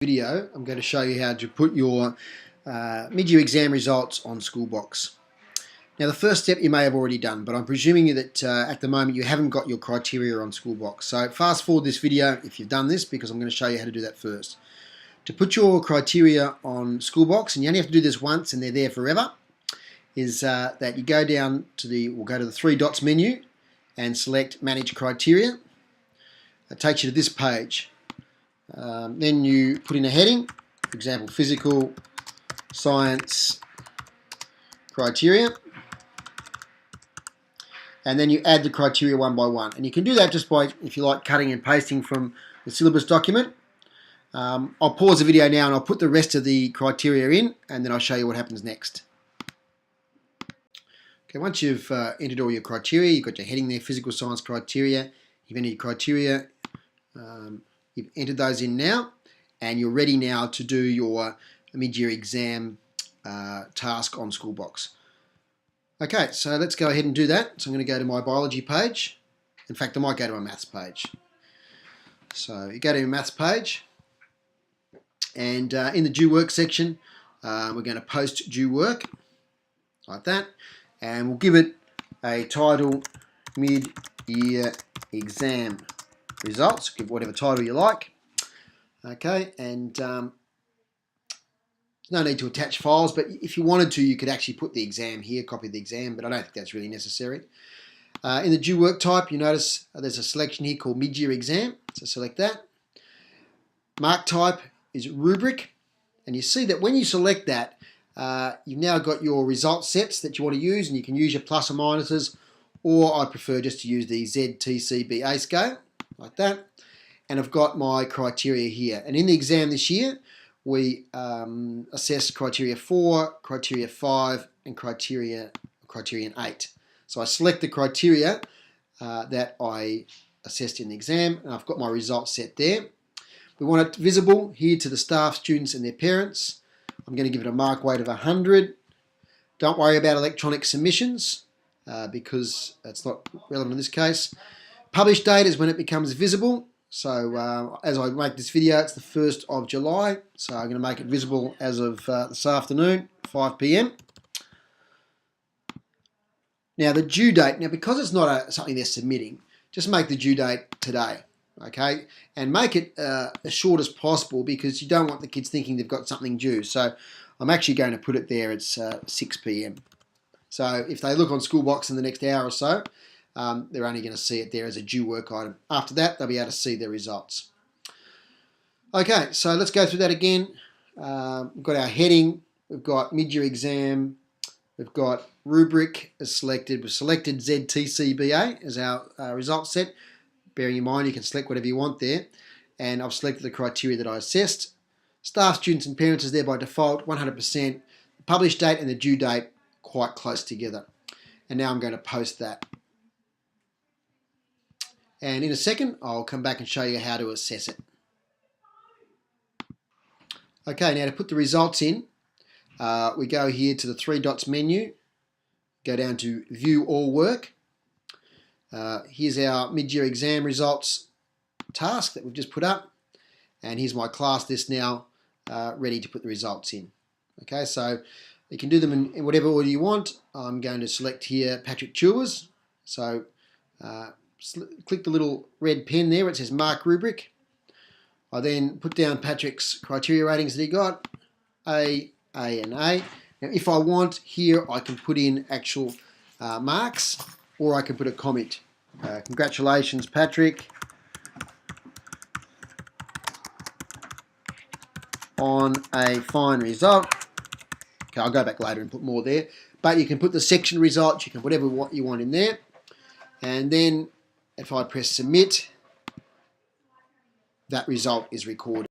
Video, I'm going to show you how to put your mid-year exam results on Schoolbox. Now, the first step you may have already done, but I'm presuming that at the moment you haven't got your criteria on Schoolbox. So fast forward this video if you've done this, because I'm going to show you how to do that first. To put your criteria on Schoolbox, and you only have to do this once and they're there forever, is that you go down to we'll go to the three dots menu and select Manage Criteria. It takes you to this page. Then you put in a heading, for example, physical science criteria, and then you add the criteria one by one. And you can do that just by, if you like, cutting and pasting from the syllabus document. I'll pause the video now and I'll put the rest of the criteria in, and then I'll show you what happens next. Okay, once you've entered all your criteria, you've got your heading there, physical science criteria, you've entered your criteria, you've entered those in now, and you're ready now to do your mid-year exam task on Schoolbox. Okay, so let's go ahead and do that. So I'm going to go to my biology page. In fact, I might go to my maths page. So you go to your maths page, and in the due work section, we're going to post due work, like that, and we'll give it a title, mid-year exam results. Give whatever title you like. Okay, and no need to attach files, but if you wanted to, you could actually put the exam here, copy the exam, but I don't think that's really necessary. In the due work type, you notice there's a selection here called mid-year exam, so select that. Mark type is rubric, and you see that when you select that, you've now got your result sets that you want to use, and you can use your plus or minuses, or I prefer just to use the ZTCBA scale, like that. And I've got my criteria here. And in the exam this year, we assessed criteria 4, criteria 5, and criterion 8. So I select the criteria that I assessed in the exam, and I've got my results set there. We want it visible here to the staff, students, and their parents. I'm going to give it a mark weight of 100. Don't worry about electronic submissions because that's not relevant in this case. Publish date is when it becomes visible. So as I make this video, it's the 1st of July. So I'm going to make it visible as of this afternoon, 5 PM. Now the due date, because it's not something they're submitting, just make the due date today, okay? And make it as short as possible, because you don't want the kids thinking they've got something due. So I'm actually going to put it there, it's 6 PM. So if they look on Schoolbox in the next hour or so, they're only going to see it there as a due work item. After that, they'll be able to see their results. Okay, so let's go through that again. We've got our heading, we've got mid-year exam, we've got rubric as selected. We've selected ZTCBA as our result set. Bearing in mind, you can select whatever you want there. And I've selected the criteria that I assessed. Staff, students, and parents is there by default, 100%. The publish date and the due date quite close together. And now I'm going to post that. And in a second, I'll come back and show you how to assess it. Okay, now to put the results in, we go here to the three dots menu, go down to View All Work. Here's our mid-year exam results task that we've just put up. And here's my class list now, ready to put the results in. Okay, so you can do them in whatever order you want. I'm going to select here Patrick Chewers. So click the little red pen there, it says Mark Rubric. I then put down Patrick's criteria ratings that he got, A, and A. Now if I want here, I can put in actual marks, or I can put a comment. Congratulations, Patrick, on a fine result. Okay, I'll go back later and put more there. But you can put the section results, you can put whatever you want in there. And then if I press submit, that result is recorded.